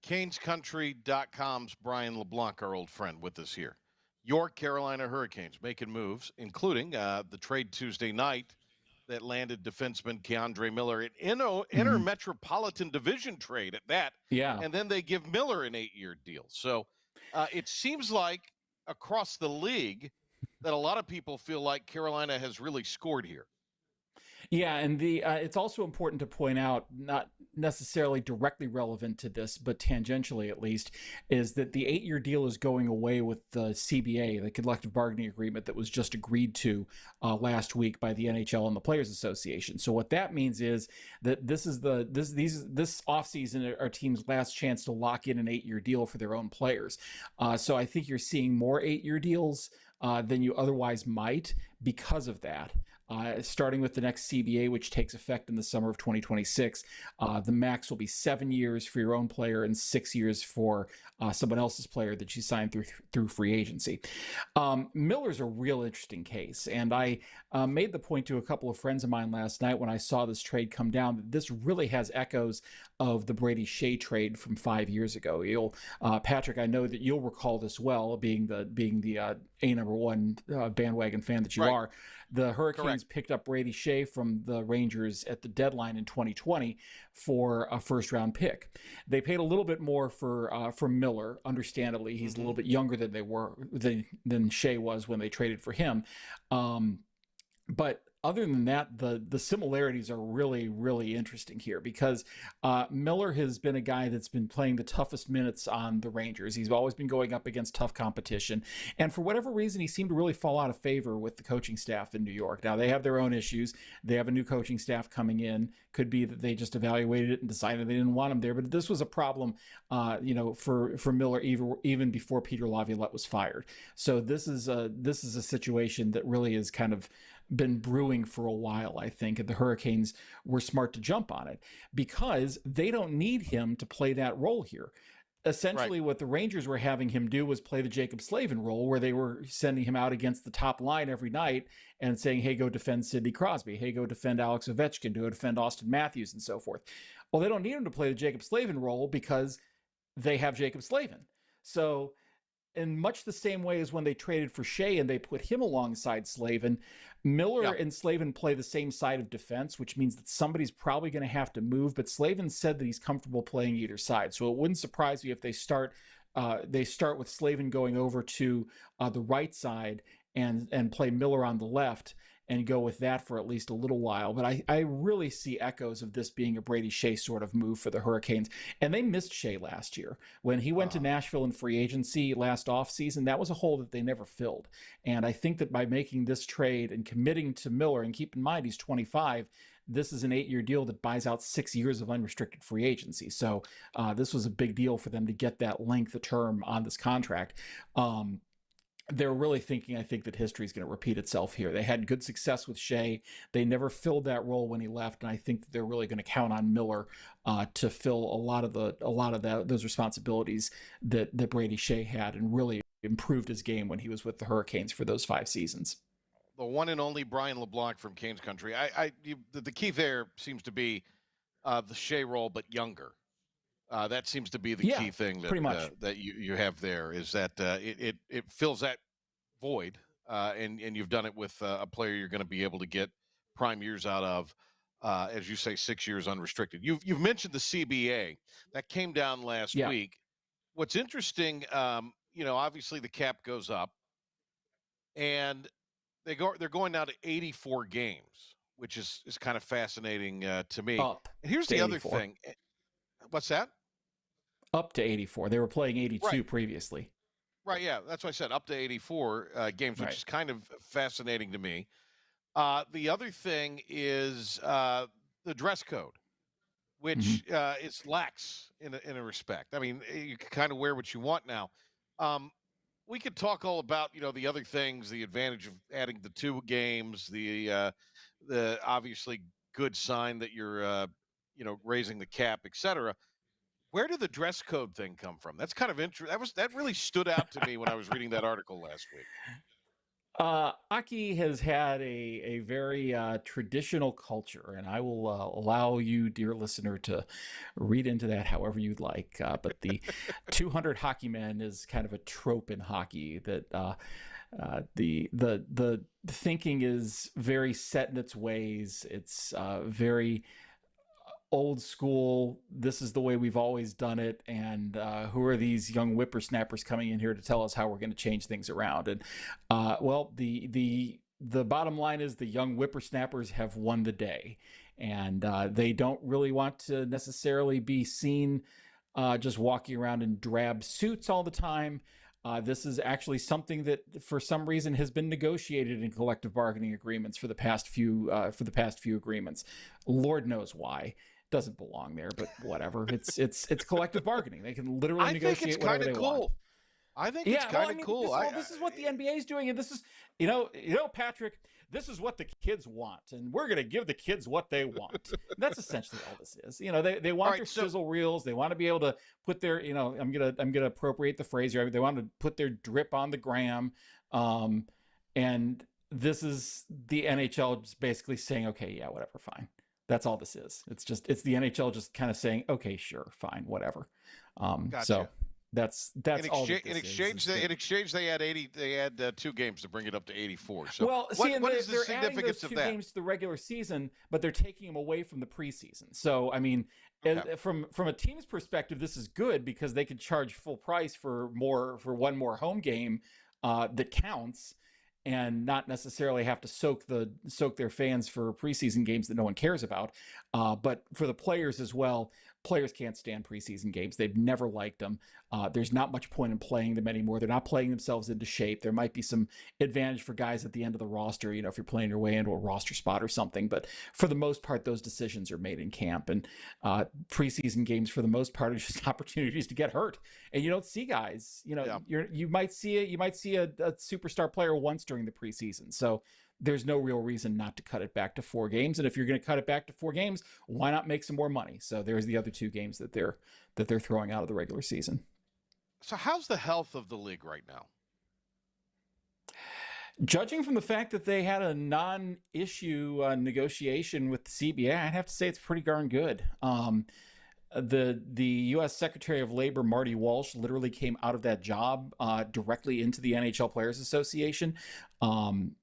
S3: CanesCountry.com's Brian LaBlanc, our old friend, with us here. Your Carolina Hurricanes making moves, including the trade Tuesday night that landed defenseman Keandre Miller, an intermetropolitan division trade at that.
S16: Yeah.
S3: And then they give Miller an 8-year deal. So it seems like across the league that a lot of people feel like Carolina has really scored here.
S16: Yeah, and it's also important to point out, not necessarily directly relevant to this, but tangentially at least, is that the 8-year deal is going away with the CBA, the collective bargaining agreement that was just agreed to last week by the NHL and the Players Association. So what that means is that this offseason are teams' last chance to lock in an 8-year deal for their own players. So I think you're seeing more 8-year deals than you otherwise might because of that. Starting with the next CBA, which takes effect in the summer of 2026, the max will be 7 years for your own player and 6 years for someone else's player that you sign through free agency. Miller's a real interesting case, and I made the point to a couple of friends of mine last night when I saw this trade come down that this really has echoes of the Brady Shea trade from 5 years ago. Patrick, I know that you'll recall this well, being the number one bandwagon fan that you are. The Hurricanes picked up Brady Shea from the Rangers at the deadline in 2020 for a first-round pick. They paid a little bit more for Miller. Understandably, he's a little bit younger than Shea was when they traded for him. But other than that, the similarities are really, really interesting here because Miller has been a guy that's been playing the toughest minutes on the Rangers. He's always been going up against tough competition. And for whatever reason, he seemed to really fall out of favor with the coaching staff in New York. Now, they have their own issues. They have a new coaching staff coming in. Could be that they just evaluated it and decided they didn't want him there. But this was a problem, for Miller even before Peter Laviolette was fired. So this is a situation that really is kind of been brewing for a while, I think, and the Hurricanes were smart to jump on it because they don't need him to play that role here. Essentially, what the Rangers were having him do was play the Jacob Slavin role, where they were sending him out against the top line every night and saying, hey, go defend Sidney Crosby. Hey, go defend Alex Ovechkin. Go defend Austin Matthews and so forth. Well, they don't need him to play the Jacob Slavin role because they have Jacob Slavin. So in much the same way as when they traded for Shea and they put him alongside Slavin, Miller and Slavin play the same side of defense, which means that somebody's probably going to have to move. But Slavin said that he's comfortable playing either side. So it wouldn't surprise me if they start with Slavin going over to the right side and play Miller on the left. and go with that for at least a little while. But I really see echoes of this being a Brady Shea sort of move for the Hurricanes. And they missed Shea last year. When he went to Nashville in free agency last offseason, that was a hole that they never filled. And I think that by making this trade and committing to Miller, and keep in mind he's 25, this is an 8-year deal that buys out 6 years of unrestricted free agency. So this was a big deal for them to get that length of term on this contract. They're really thinking, I think, that history is going to repeat itself here. They had good success with Shea. They never filled that role when he left, and I think that they're really going to count on Miller to fill a lot of those responsibilities that Brady Shea had, and really improved his game when he was with the Hurricanes for those 5 seasons.
S3: The one and only Brian LaBlanc from Canes Country. The key there seems to be the Shea role, but younger. That seems to be the key thing that you have there, is that it fills that void, and you've done it with a player you're going to be able to get prime years out of, as you say, 6 years unrestricted. You've mentioned the CBA that came down last week. What's interesting, obviously the cap goes up, and they're going now to 84 games, which is kind of fascinating to me. And here's the other thing. What's that?
S16: Up to 84. They were playing 82 previously.
S3: Right, yeah. That's what I said, up to 84 games, which is kind of fascinating to me. The other thing is the dress code, which is lax in a respect. I mean, you can kind of wear what you want now. We could talk all about, the other things, the advantage of adding the 2 games, the obviously good sign that you're, raising the cap, et cetera. Where did the dress code thing come from? That's kind of interesting. That really stood out to me when I was reading that article last week.
S16: Hockey has had a very traditional culture, and I will allow you, dear listener, to read into that however you'd like. But the 200 hockey men is kind of a trope in hockey, that the thinking is very set in its ways. It's very old school. This is the way we've always done it, and who are these young whippersnappers coming in here to tell us how we're going to change things around? And well, the bottom line is the young whippersnappers have won the day, and they don't really want to necessarily be seen just walking around in drab suits all the time. This is actually something that, for some reason, has been negotiated in collective bargaining agreements for the past few agreements. Lord knows why. Doesn't belong there, but whatever. It's collective bargaining. They can literally negotiate whatever they want.
S3: I think it's kind of cool.
S16: This is what the NBA is doing, and this is, Patrick, this is what the kids want, and we're going to give the kids what they want. That's essentially all this is. They want their sizzle reels. They want to be able to put their, I'm gonna appropriate the phrase here. They want to put their drip on the gram, and this is the NHL just basically saying, okay, yeah, whatever, fine. That's all this is. It's the NHL just kind of saying, okay, sure, fine, whatever.
S3: Gotcha.
S16: So that's all.
S3: In exchange, they add 2 games to bring it up to 84. So
S16: what
S3: is the significance of that?
S16: 2 games to the regular season, but they're taking them away from the preseason. So I mean, from a team's perspective, this is good because they could charge full price for one more home game that counts, and not necessarily have to soak their fans for preseason games that no one cares about. But for the players as well, players can't stand preseason games. They've never liked them. There's not much point in playing them anymore. They're not playing themselves into shape. There might be some advantage for guys at the end of the roster, if you're playing your way into a roster spot or something. But for the most part, those decisions are made in camp. And preseason games, for the most part, are just opportunities to get hurt. And you don't see guys. You might see a superstar player once during the preseason. So there's no real reason not to cut it back to 4 games. And if you're going to cut it back to 4 games, why not make some more money? So there's the other 2 games that they're throwing out of the regular season.
S3: So how's the health of the league right now?
S16: Judging from the fact that they had a non-issue negotiation with the CBA, I'd have to say it's pretty darn good. The U.S. Secretary of Labor, Marty Walsh, literally came out of that job directly into the NHL Players Association. And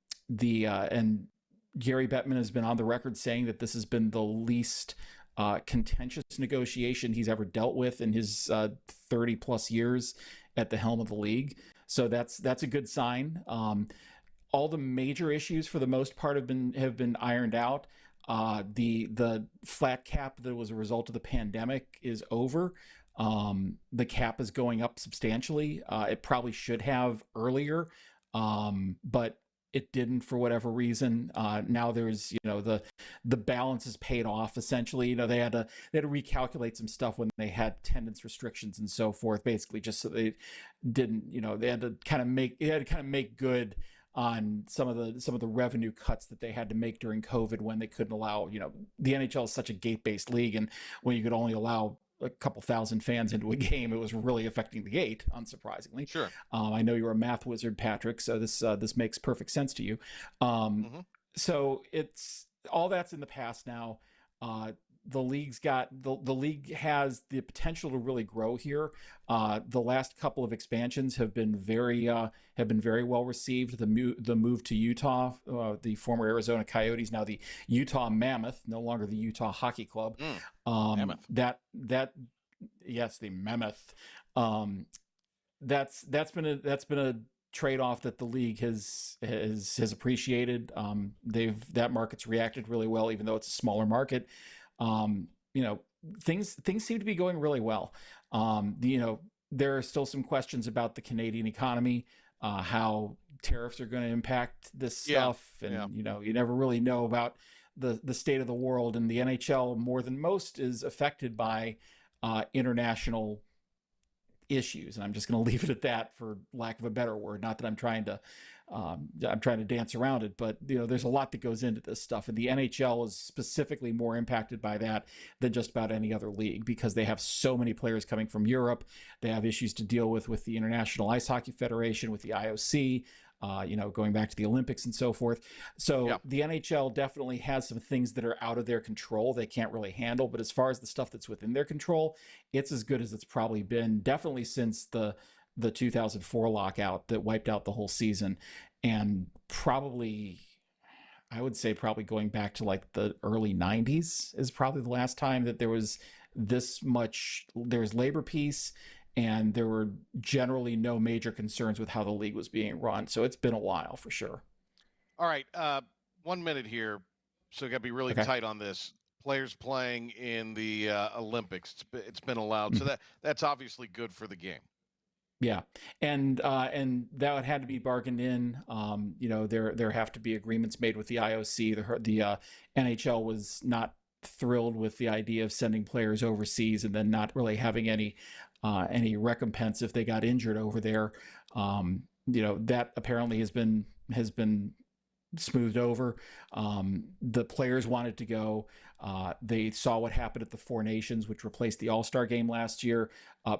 S16: Gary Bettman has been on the record saying that this has been the least contentious negotiation he's ever dealt with in his 30 plus years at the helm of the league. So that's a good sign. all the major issues for the most part have been ironed out. The flat cap that was a result of the pandemic is over. The cap is going up substantially. It probably should have earlier, but it didn't for whatever reason. Now there's, the balance is paid off essentially. They had to recalculate some stuff when they had attendance restrictions and so forth, basically just so they didn't, they had to kind of make good on some of the revenue cuts that they had to make during COVID when they couldn't allow, the NHL is such a gate-based league, and when you could only allow a couple thousand fans into a game, it was really affecting the gate, unsurprisingly.
S3: Sure.
S16: I know you're a math wizard, Patrick, so this makes perfect sense to you. So it's all that's in the past now. The league's got the league has the potential to really grow here. The last couple of expansions have been very well received. The move to Utah, the former Arizona Coyotes, now the Utah Mammoth, no longer the Utah Hockey Club.
S3: Mammoth.
S16: Yes, the Mammoth. That's been a trade-off that the league has appreciated. That market's reacted really well, even though it's a smaller market. Things seem to be going really well. There are still some questions about the Canadian economy, how tariffs are going to impact this stuff, and you never really know about the state of the world. And the NHL, more than most, is affected by international issues, and I'm just going to leave it at that, for lack of a better word. Not that I'm trying to dance around it, but there's a lot that goes into this stuff, and the NHL is specifically more impacted by that than just about any other league, because they have so many players coming from Europe. They have issues to deal with the International Ice Hockey Federation, with the IOC, going back to the Olympics and so forth. So the NHL definitely has some things that are out of their control they can't really handle. But as far as the stuff that's within their control, it's as good as it's probably been, definitely since the 2004 lockout that wiped out the whole season. And I would say probably going back to like the early 90s is probably the last time that there was labor peace, and there were generally no major concerns with how the league was being run. So it's been a while for sure.
S3: All right. 1 minute here. So you got to be really tight on this. Players playing in the Olympics. It's been allowed. So that's obviously good for the game.
S16: Yeah. And that had to be bargained in. There have to be agreements made with the IOC. The NHL was not thrilled with the idea of sending players overseas and then not really having any recompense if they got injured over there. That apparently has been smoothed over. The players wanted to go. They saw what happened at the Four Nations, which replaced the All-Star game last year.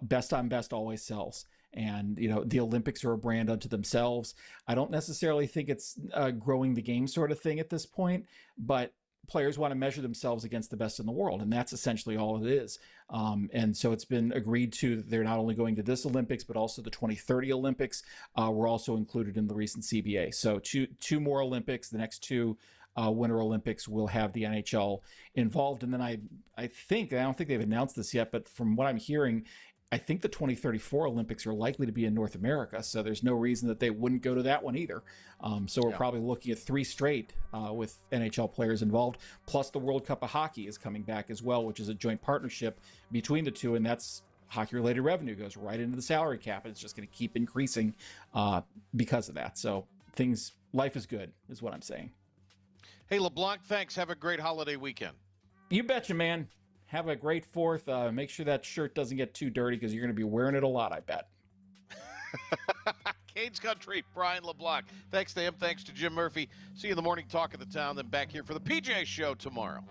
S16: Best on best always sells. And, the Olympics are a brand unto themselves. I don't necessarily think it's a growing the game sort of thing at this point, but players want to measure themselves against the best in the world, and that's essentially all it is. And so it's been agreed to that they're not only going to this Olympics, but also the 2030 Olympics were also included in the recent CBA. So two more Olympics, the next two Winter Olympics will have the NHL involved. And then I don't think they've announced this yet, but from what I'm hearing, I think the 2034 Olympics are likely to be in North America, so there's no reason that they wouldn't go to that one either. So we're probably looking at 3 straight with NHL players involved, plus the World Cup of Hockey is coming back as well, which is a joint partnership between the two, and that's hockey-related revenue goes right into the salary cap, and it's just going to keep increasing because of that. So life is good, is what I'm saying.
S3: Hey, LeBlanc, thanks. Have a great holiday weekend.
S16: You betcha, man. Have a great 4th. Make sure that shirt doesn't get too dirty, because you're going to be wearing it a lot, I bet.
S3: Canes Country, Brian LeBlanc. Thanks to him. Thanks to Jim Murphy. See you in the morning talk of the town. Then back here for the PJ Show tomorrow.